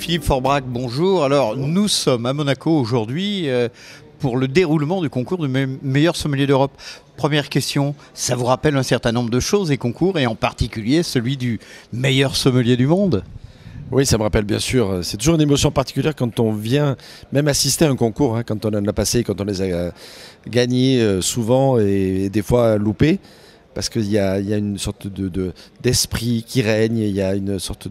Philippe Forbrac, bonjour. Alors, nous sommes à Monaco aujourd'hui pour le déroulement du concours du meilleur sommelier d'Europe. Première question, ça vous rappelle un certain nombre de choses, et concours, et en particulier celui du meilleur sommelier du monde? Oui, ça me rappelle bien sûr. C'est toujours une émotion particulière quand on vient même assister à un concours, hein, quand on en a passé, quand on les a gagnés souvent et des fois loupés. Parce qu'il y a une sorte d'esprit qui règne, il y a une sorte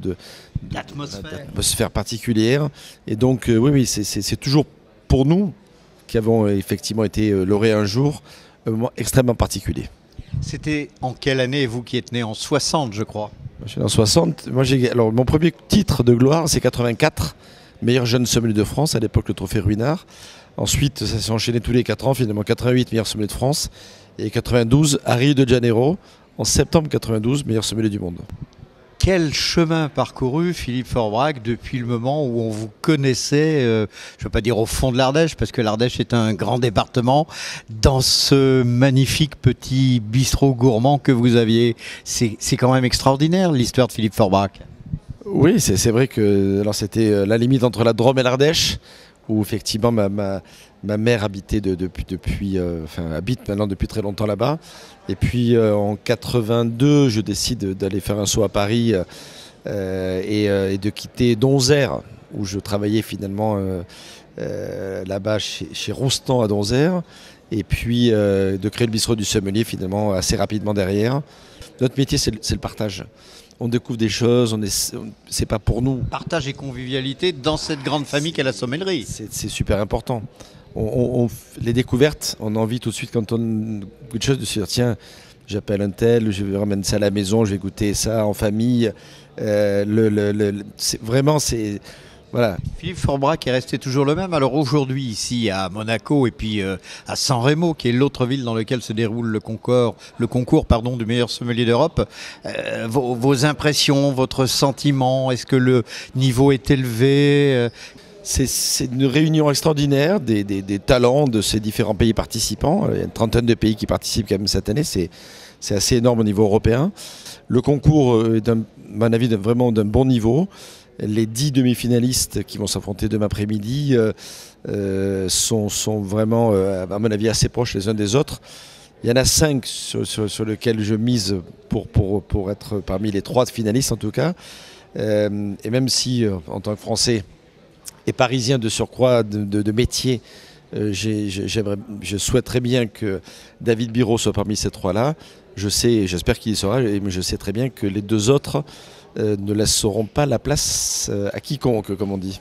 d'atmosphère particulière. Et donc, oui, c'est toujours pour nous, qui avons effectivement été lauréats un jour, un moment extrêmement particulier. C'était en quelle année, vous qui êtes né en 60, je crois? Je suis en 60. Alors, mon premier titre de gloire, c'est 84, meilleur jeune sommelier de France, à l'époque le trophée Ruinart. Ensuite, ça s'est enchaîné tous les 4 ans, finalement 88, meilleur sommelier de France. Et 92, à Rio de Janeiro, en septembre 92, meilleur sommelier du monde. Quel chemin parcouru, Philippe Forbrac, depuis le moment où on vous connaissait, je ne veux pas dire au fond de l'Ardèche, parce que l'Ardèche est un grand département, dans ce magnifique petit bistrot gourmand que vous aviez. C'est quand même extraordinaire, l'histoire de Philippe Forbrac. Oui, c'est vrai que c'était la limite entre la Drôme et l'Ardèche, où effectivement ma mère habitait habite maintenant depuis très longtemps là-bas. Et puis en 82, je décide d'aller faire un saut à Paris et de quitter Donzère, où je travaillais finalement là-bas chez Roustan à Donzère, et puis de créer le bistrot du sommelier finalement assez rapidement derrière. Notre métier, c'est le partage. On découvre des choses, c'est pas pour nous. Partage et convivialité dans cette grande famille qu'est la sommellerie. C'est super important. Les découvertes, on a envie tout de suite, quand on goûte de choses, de se dire tiens, j'appelle un tel, je vais ramener ça à la maison, je vais goûter ça en famille. Voilà. Philippe Forbrac est resté toujours le même. Alors aujourd'hui, ici à Monaco et puis à San Remo, qui est l'autre ville dans laquelle se déroule le concours du meilleur sommelier d'Europe, vos impressions, votre sentiment, est-ce que le niveau est élevé? C'est une réunion extraordinaire des talents de ces différents pays participants. Il y a une trentaine de pays qui participent quand même cette année. C'est assez énorme au niveau européen. Le concours est, à mon avis, vraiment d'un bon niveau. Les 10 demi-finalistes qui vont s'affronter demain après-midi sont vraiment, à mon avis, assez proches les uns des autres. Il y en a 5 sur lesquels je mise pour être parmi les 3 finalistes en tout cas. Et même si, en tant que Français et Parisien de surcroît de métier, je souhaiterais bien que David Birot soit parmi ces 3-là. J'espère qu'il y sera, mais je sais très bien que les 2 autres ne laisseront pas la place à quiconque, comme on dit.